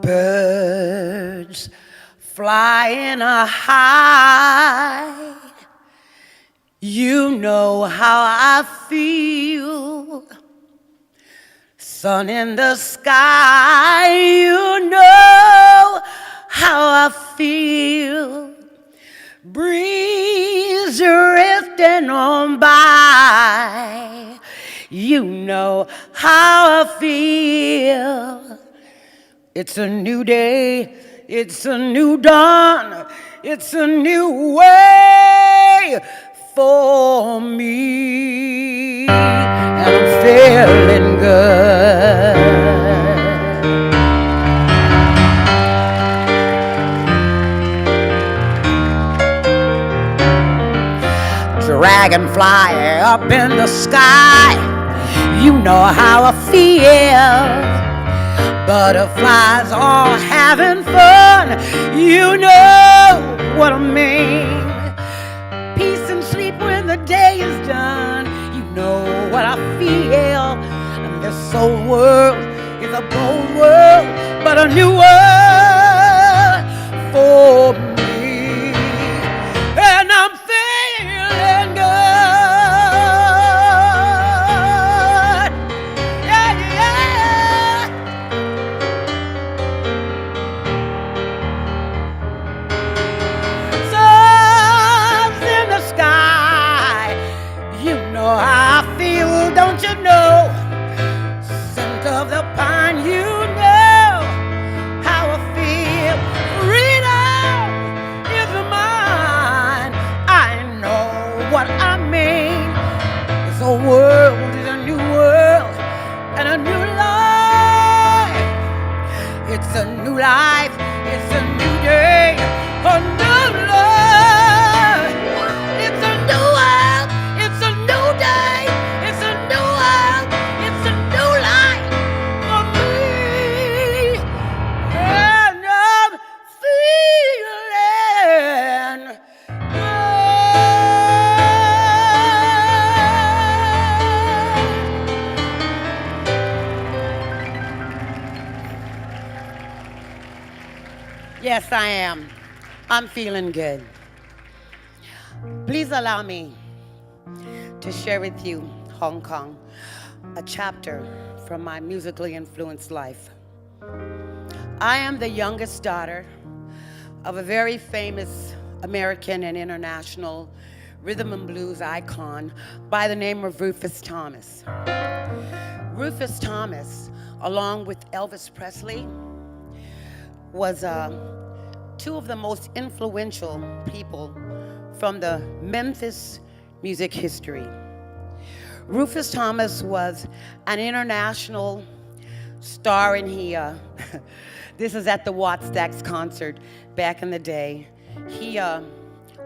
Birds flying high, you know how I feel. Sun in the sky, you know how I feel. Breeze drifting on by, you know how I feel. It's a new day, it's a new dawn, it's a new way for me, and I'm feeling good. Dragonfly up in the sky, you know how I feel. Butterflies all having fun, you know what I mean. Peace and sleep when the day is done, you know what I feel. And this old world is a bold world, but a new world for me, and I'm feeling good. Yeah, yeah. Sun's in the sky, you know how I feel, don't you know? Scent of the pine, you know how I feel. Freedom is mine, I know what I mean. This old world is a new world and a new life. It's a new life, it's a new day, a new life. It's a new world, it's a new day, it's a new world, it's a new life for me, and I'm feeling good. Yes, I am. I'm feeling good. Please allow me to share with you, Hong Kong, a chapter from my musically influenced life. I am the youngest daughter of a very famous American and international rhythm and blues icon by the name of Rufus Thomas. Rufus Thomas, along with Elvis Presley, was two of the most influential people from the Memphis music history. Rufus Thomas was an international star, and he, this is at the Watt Stax concert back in the day. He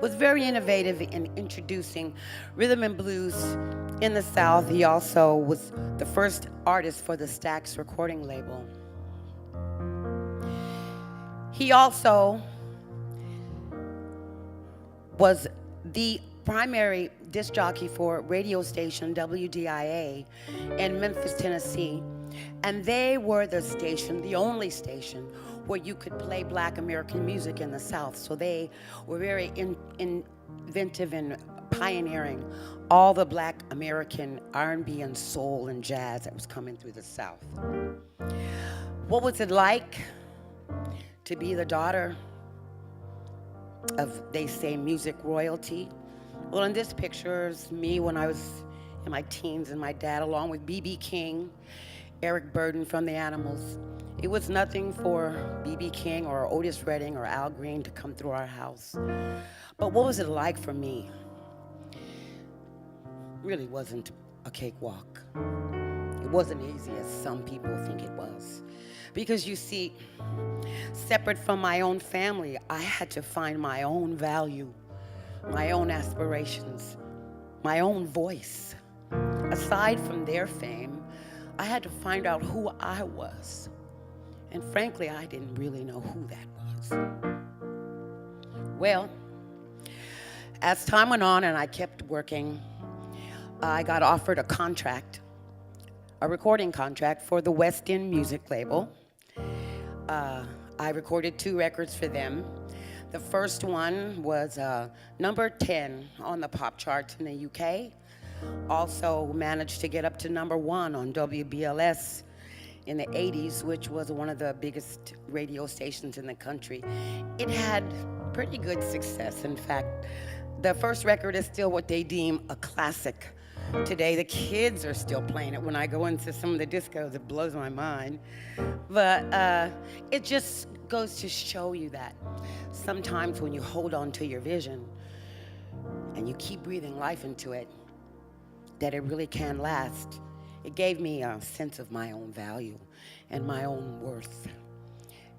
was very innovative in introducing rhythm and blues in the South. He also was the first artist for the Stax recording label. He also was the primary disc jockey for radio station WDIA in Memphis, Tennessee. And they were the station, the only station, where you could play Black American music in the South. So they were very inventive in pioneering all the Black American R&B and soul and jazz that was coming through the South. What was it like to be the daughter of, they say, music royalty? Well, in this picture is me when I was in my teens and my dad, along with B.B. King, Eric Burden from the Animals. It was nothing for B.B. King or Otis Redding or Al Green to come through our house. But what was it like for me? It really wasn't a cakewalk. It wasn't easy as some people think it was. Because you see, separate from my own family, I had to find my own value, my own aspirations, my own voice. Aside from their fame, I had to find out who I was. And frankly, I didn't really know who that was. Well, as time went on and I kept working, I got offered a contract, a recording contract for the West End music label. Uh, I recorded 2 records for them. The first one was number 10 on the pop charts in the UK. Also managed to get up to number 1 on WBLS in the 80s, which was one of the biggest radio stations in the country. It had pretty good success. In fact, the first record is still what they deem a classic. Today, the kids are still playing it. When I go into some of the discos, it blows my mind. But it just goes to show you that sometimes when you hold on to your vision and you keep breathing life into it, that it really can last. It gave me a sense of my own value and my own worth.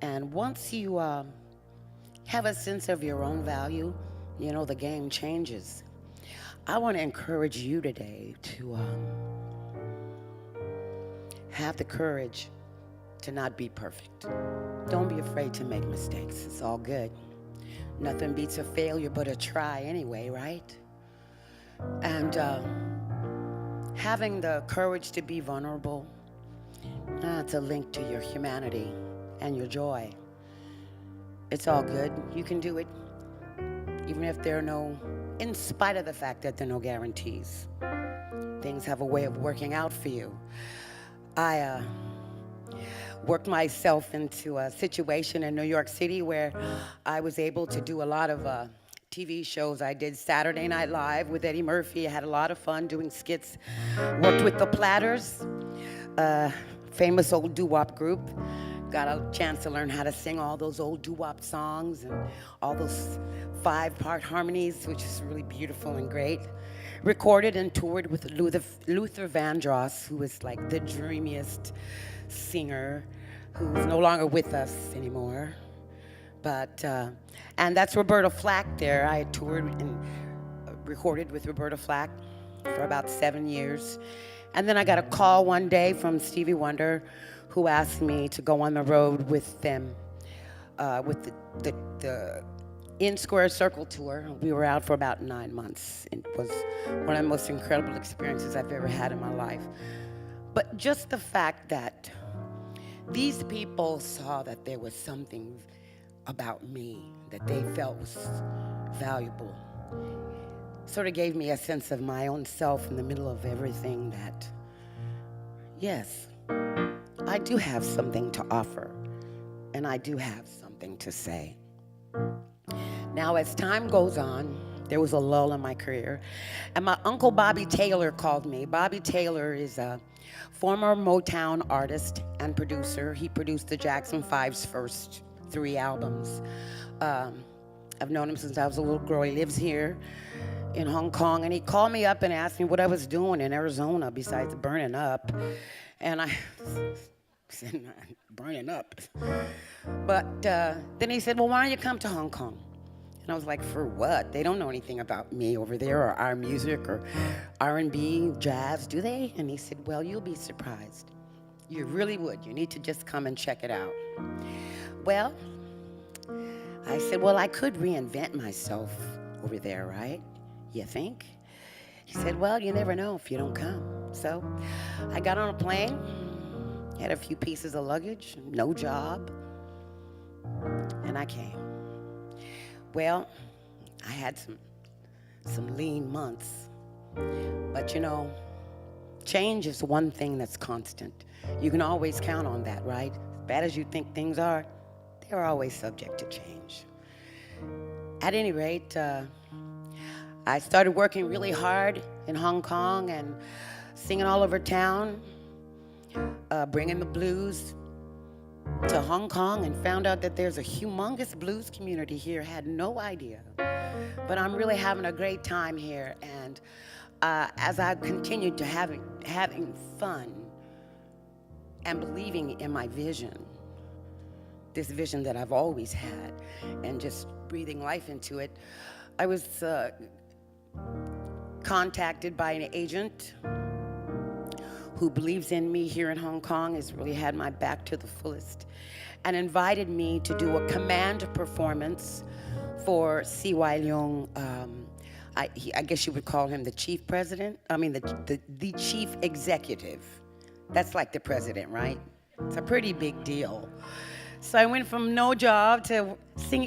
And once you have a sense of your own value, you know, the game changes. I want to encourage you today to have the courage to not be perfect. Don't be afraid to make mistakes. It's all good. Nothing beats a failure but a try anyway, right? And having the courage to be vulnerable, it's a link to your humanity and your joy. It's all good. You can do it, even if there are no, in spite of the fact that there are no guarantees. Things have a way of working out for you. I worked myself into a situation in New York City where I was able to do a lot of TV shows. I did Saturday Night Live with Eddie Murphy. I had a lot of fun doing skits. Worked with the Platters, famous old doo-wop group. Got a chance to learn how to sing all those old doo-wop songs and all those 5-part harmonies, which is really beautiful and great. Recorded and toured with Luther Vandross, who is like the dreamiest singer, who's no longer with us anymore. But, and that's Roberta Flack there. I toured and recorded with Roberta Flack for about 7 years. And then I got a call one day from Stevie Wonder, who asked me to go on the road with them, with the In Square Circle tour. We were out for about 9 months. It was one of the most incredible experiences I've ever had in my life. But just the fact that these people saw that there was something about me that they felt was valuable sort of gave me a sense of my own self in the middle of everything, that, yes, I do have something to offer, and I do have something to say. Now, as time goes on, there was a lull in my career, and my uncle Bobby Taylor called me. Bobby Taylor is a former Motown artist and producer. He produced the Jackson 5's first 3 albums. I've known him since I was a little girl. He lives here in Hong Kong, and he called me up and asked me what I was doing in Arizona besides burning up. And I said, burning up. But then he said, well, why don't you come to Hong Kong? And I was like, for what? They don't know anything about me over there, or our music, or R&B, jazz, do they? And he said, well, you'll be surprised. You really would. You need to just come and check it out. Well, I said, well, I could reinvent myself over there, right? You think? He said, well, you never know if you don't come. So I got on a plane, had a few pieces of luggage, no job, and I came. Well, I had some lean months, but you know, change is one thing that's constant. You can always count on that, right? As bad as you think things are, they're always subject to change. At any rate, I started working really hard in Hong Kong and singing all over town, bringing the blues to Hong Kong, and found out that there's a humongous blues community here. Had no idea. But I'm really having a great time here, and as I continued to having fun and believing in my vision, this vision that I've always had, and just breathing life into it, I was contacted by an agent who believes in me here in Hong Kong, has really had my back to the fullest, and invited me to do a command performance for C.Y. Leung. I guess you would call him the chief president. I mean, the chief executive. That's like the president, right? It's a pretty big deal. So I went from no job to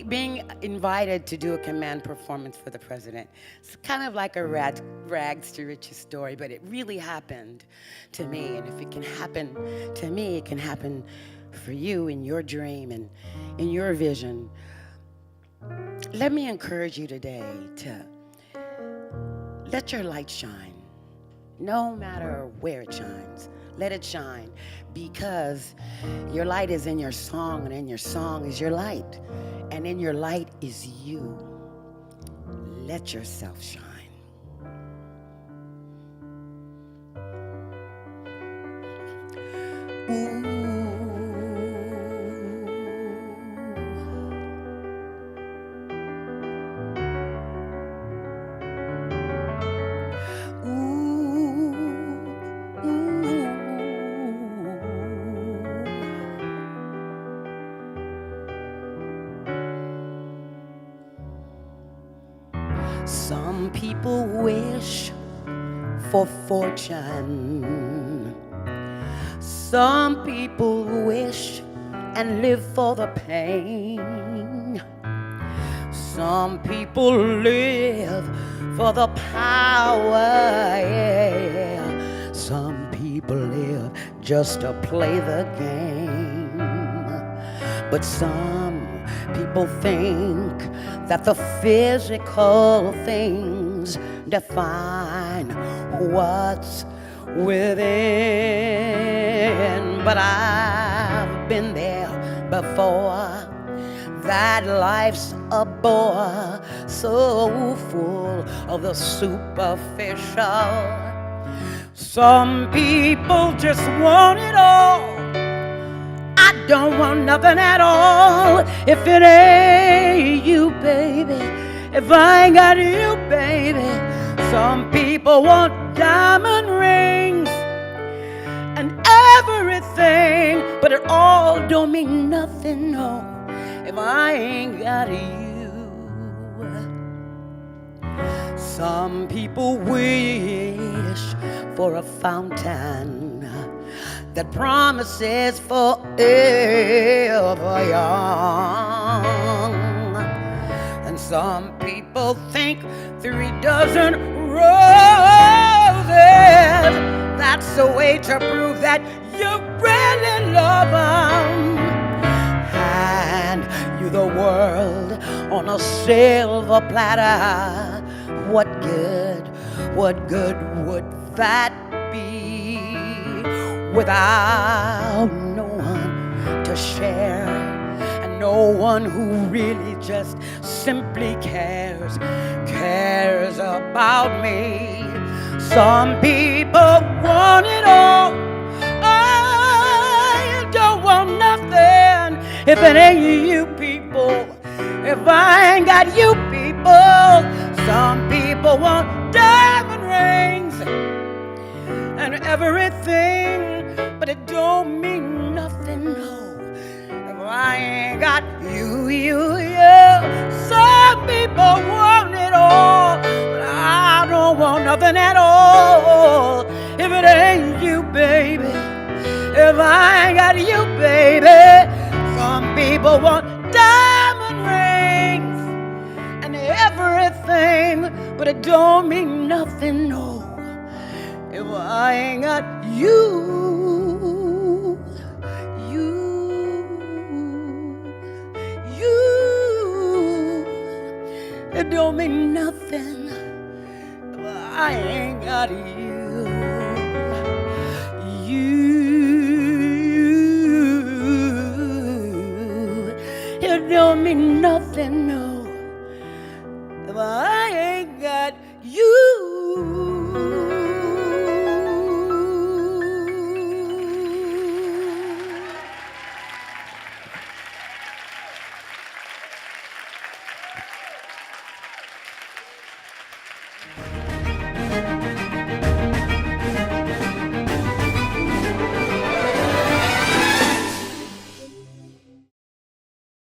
being invited to do a command performance for the president. It's kind of like a rags to riches story, but it really happened to me. And if it can happen to me, it can happen for you in your dream and in your vision. Let me encourage you today to let your light shine. No matter where it shines, let it shine, because your light is in your song, and in your song is your light, and in your light is you. Let yourself shine. Ooh. Some people wish for fortune. Some people wish and live for the pain. Some people live for the power, yeah. Some people live just to play the game. But some people think that the physical things define what's within. But I've been there before. That life's a bore, so full of the superficial. Some people just want it all. I don't want nothing at all if it ain't you, baby. If I ain't got you, baby. Some people want diamond rings and everything, but it all don't mean nothing, no, if I ain't got you. Some people wish for a fountain that promises forever young. And some people think 3 dozen roses, that's the way to prove that you really love them. Hand you the world on a silver platter. What good would that be without no one to share, and no one who really just simply cares about me? Some people want it all. I don't want nothing if it ain't you, people. If I ain't got you, people. Some people want diamond rings and everything, but it don't mean nothing, no, if I ain't got you, you. Some people want it all, but I don't want nothing at all if it ain't you, baby. If I ain't got you, baby. Some people want diamond rings and everything, but it don't mean nothing, no, if I ain't got you. It don't mean nothing if I ain't got you. It don't mean nothing, no,